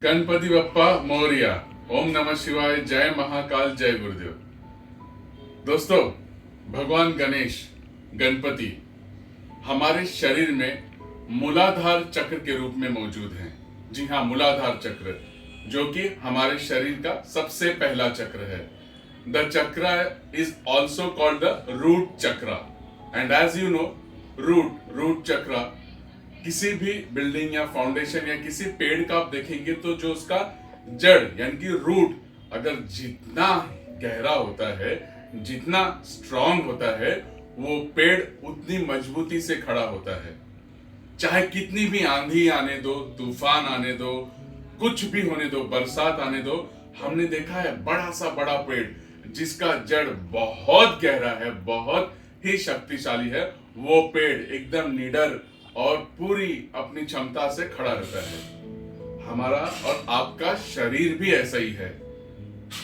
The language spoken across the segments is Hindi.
गणपति बप्पा मोरिया। ओम नमः शिवाय। जय महाकाल। जय गुरुदेव। दोस्तों, भगवान गणेश गणपति हमारे शरीर में मूलाधार चक्र के रूप में मौजूद हैं। जी हाँ, मूलाधार चक्र, जो कि हमारे शरीर का सबसे पहला चक्र है। The chakra is also called the root chakra and as you know, root chakra किसी भी बिल्डिंग या फाउंडेशन या किसी पेड़ का आप देखेंगे तो जो उसका जड़ यानी कि रूट अगर जितना गहरा होता है, जितना स्ट्रांग होता है, वो पेड़ उतनी मजबूती से खड़ा होता है। चाहे कितनी भी आंधी आने दो, तूफान आने दो, कुछ भी होने दो, बरसात आने दो, हमने देखा है बड़ा सा बड़ा पेड़ जिसका जड़ बहुत गहरा है, बहुत ही शक्तिशाली है, वो पेड़ एकदम निडर और पूरी अपनी क्षमता से खड़ा रहता है। हमारा और आपका शरीर भी ऐसा ही है।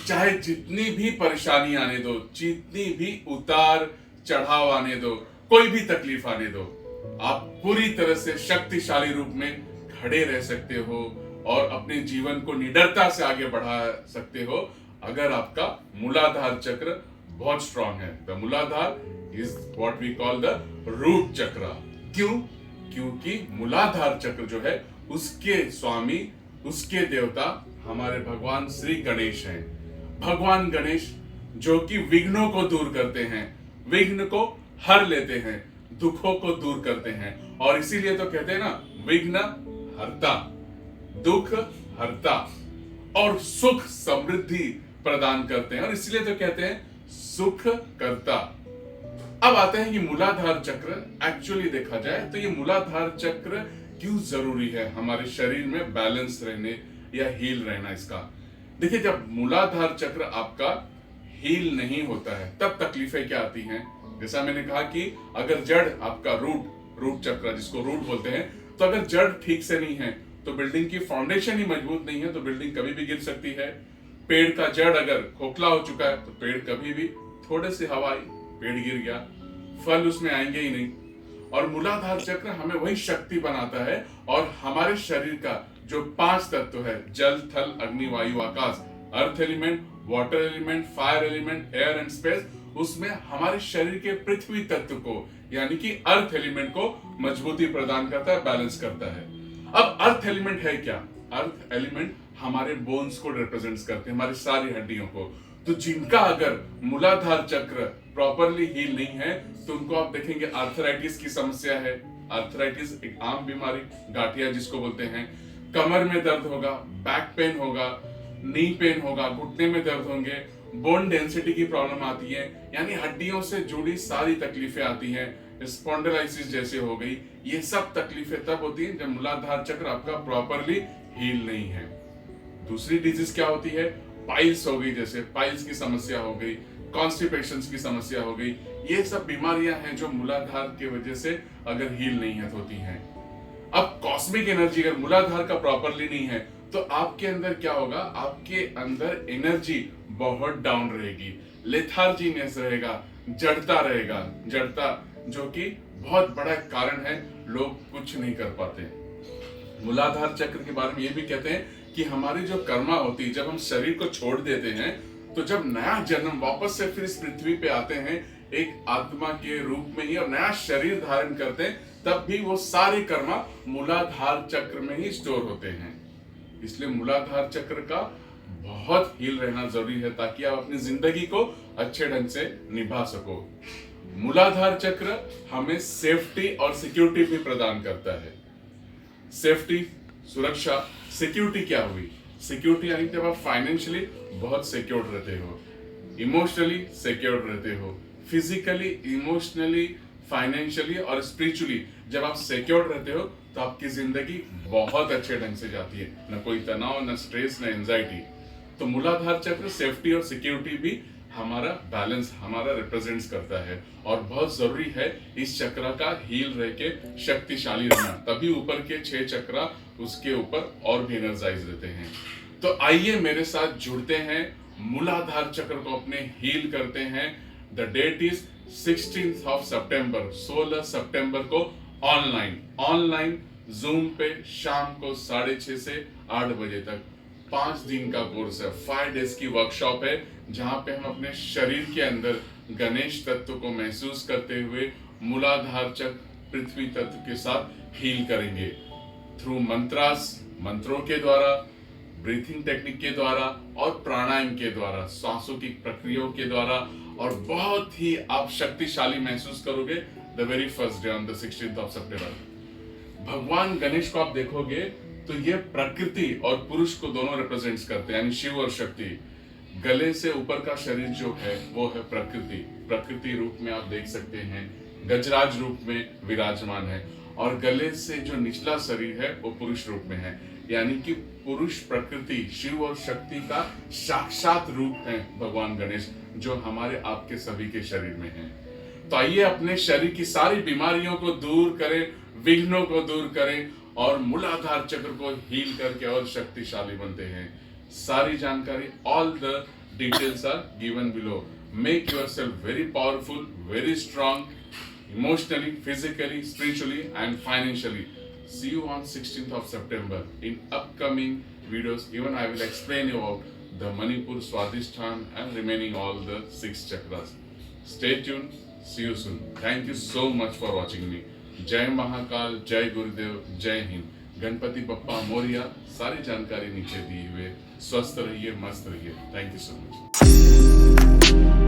चाहे जितनी भी परेशानी आने दो, जितनी भी उतार चढ़ाव आने दो, कोई भी तकलीफ आने दो, आप पूरी तरह से शक्तिशाली रूप में खड़े रह सकते हो और अपने जीवन को निडरता से आगे बढ़ा सकते हो अगर आपका मूलाधार चक्र बहुत स्ट्रांग है। The Muladhara is what we call the root chakra. क्यों? क्योंकि मूलाधार चक्र जो है उसके स्वामी, उसके देवता हमारे भगवान श्री गणेश हैं। भगवान गणेश जो कि विघ्नों को दूर करते हैं, विघ्न को हर लेते हैं, दुखों को दूर करते हैं। और इसीलिए तो कहते हैं ना, विघ्न हरता, दुख हरता और सुख समृद्धि प्रदान करते हैं, और इसलिए तो कहते हैं सुख करता। अब आते हैं कि मूलाधार चक्र एक्चुअली देखा जाए तो ये मूलाधार चक्र क्यों जरूरी है हमारे शरीर में बैलेंस रहने या हील रहना इसका। देखिए, जब मूलाधार चक्र आपका हील नहीं होता है तब तकलीफें क्या आती हैं। जैसा मैंने कहा कि अगर जड़ आपका रूट चक्र जिसको रूट बोलते हैं, तो अगर जड़ ठीक से नहीं है तो बिल्डिंग की फाउंडेशन ही मजबूत नहीं है तो बिल्डिंग कभी भी गिर सकती है। पेड़ का जड़ अगर खोखला हो चुका है तो पेड़ कभी भी, थोड़े से हवा आई पेड़ गिर गया, फल उसमें आएंगे ही नहीं। और मूलाधार चक्र हमें वही शक्ति बनाता है और हमारे शरीर का जो 5 तत्व है, जल थल अग्नि वायु आकाश, earth element, water element, fire element, air and space, उसमें हमारे शरीर के पृथ्वी तत्व को यानी कि अर्थ एलिमेंट को मजबूती प्रदान करता है, बैलेंस करता है। अब अर्थ एलिमेंट है क्या? अर्थ एलिमेंट हमारे बोन्स को रिप्रेजेंट करते हैं, हमारी सारी हड्डियों को। तो जिनका अगर मूलाधार चक्र प्रॉपरली हील नहीं है तो उनको आप देखेंगे आर्थराइटिस की समस्या है। आर्थराइटिस एक आम बीमारी, गांठिया जिसको बोलते हैं। कमर में दर्द होगा, बैक पेन होगा, नी पेन होगा, घुटने में दर्द होंगे, बोन डेंसिटी की प्रॉब्लम आती है, यानी हड्डियों से जुड़ी सारी तकलीफें आती हैं। स्पॉन्डिलाइसिस जैसे हो गई, ये सब तकलीफें तब होती हैं जब मूलाधार चक्र आपका प्रॉपरली हील नहीं है। दूसरी डिजीज क्या होती है? पाइल्स हो गई, जैसे पाइल्स की समस्या हो गई, कॉन्स्टिपेशन की समस्या हो गई। ये सब बीमारियां हैं जो मूलाधार की वजह से अगर हील नहीं है होती हैं। अब कॉस्मिक एनर्जी अगर मूलाधार का प्रॉपरली नहीं है तो आपके अंदर क्या होगा? आपके अंदर एनर्जी बहुत डाउन रहेगी, लेथार्जीनेस रहेगा, जड़ता रहेगा, जड़ता जो कि बहुत बड़ा कारण है, लोग कुछ नहीं कर पाते। मूलाधार चक्र के बारे में ये भी कहते हैं कि हमारी जो कर्मा होती है, जब हम शरीर को छोड़ देते हैं तो जब नया जन्म वापस से फिर इस पृथ्वी पे आते हैं एक आत्मा के रूप में ही और नया शरीर धारण करते हैं, तब भी वो सारे कर्मा मूलाधार चक्र में ही स्टोर होते हैं। इसलिए मूलाधार चक्र का बहुत हील रहना जरूरी है ताकि आप अपनी जिंदगी को अच्छे ढंग से निभा सको। मूलाधार चक्र हमें सेफ्टी और सिक्योरिटी भी प्रदान करता है। सेफ्टी, सुरक्षा, सिक्योरिटी क्या हुई? सिक्योरिटी यानी जब आप फाइनेंशियली बहुत सिक्योर रहते हो, इमोशनली सिक्योर रहते हो, फिजिकली, इमोशनली, फाइनेंशियली और स्पिरिचुअली जब आप सिक्योर रहते हो तो आपकी जिंदगी बहुत अच्छे ढंग से जाती है, न कोई तनाव, न स्ट्रेस, न एंजाइटी। तो मूलाधार चक्र सेफ्टी और सिक्योरिटी भी हमारा बैलेंस, हमारा रिप्रेजेंट्स करता है और बहुत जरूरी है इस चक्र का हील रह के शक्तिशाली रहना, तभी ऊपर के 6 चक्र उसके ऊपर और भी एनर्जाइज रहते हैं। तो आइए मेरे साथ जुड़ते हैं, मूलाधार चक्र को अपने हील करते हैं। The date is 16th of September, 16 सितंबर को ऑनलाइन जूम पे शाम को 6:30 से 8 बजे तक 5 दिन का कोर्स है, 5 डेज की वर्कशॉप है, जहां पे हम अपने शरीर के अंदर गणेश तत्व को महसूस करते हुए मूलाधार चक्र पृथ्वी तत्व के साथ हील करेंगे थ्रू मंत्रास, मंत्रों के द्वारा, ब्रीथिंग टेक्निक के द्वारा और प्राणायाम के द्वारा, सांसों की प्रक्रियाओं के द्वारा, और बहुत ही आप शक्तिशाली महसूस करोगे the very first day on the 16th of September. भगवान गणेश को आप देखोगे तो ये प्रकृति और पुरुष को दोनों रिप्रेजेंट्स करते हैं, यानी शिव और शक्ति। गले से ऊपर का शरीर जो है वो है प्रकृति, प्रकृति रूप में आप देख सकते हैं, गजराज रूप में विराजमान है, और गले से जो निचला शरीर है वो पुरुष रूप में है, यानी कि पुरुष प्रकृति, शिव और शक्ति का साक्षात रूप है भगवान गणेश, जो हमारे आपके सभी के शरीर में है। तो आइए अपने शरीर की सारी बीमारियों को दूर करें, विघ्नों को दूर करें और मूलाधार चक्र को हील करके और शक्तिशाली बनते हैं। सारी जानकारी, all the details are given below. Make yourself very powerful, very strong, emotionally, physically, spiritually and financially. See you on 16th of September in upcoming videos. Even I will explain you about the Manipur, Swadhisthana and remaining all the 6 chakras. Stay tuned. See you soon. Thank you so much for watching me. जय महाकाल, जय गुरुदेव, जय हिंद, गणपति बप्पा मोरिया। सारी जानकारी नीचे दी हुए। स्वस्थ रहिए, मस्त रहिए। Thank you so much.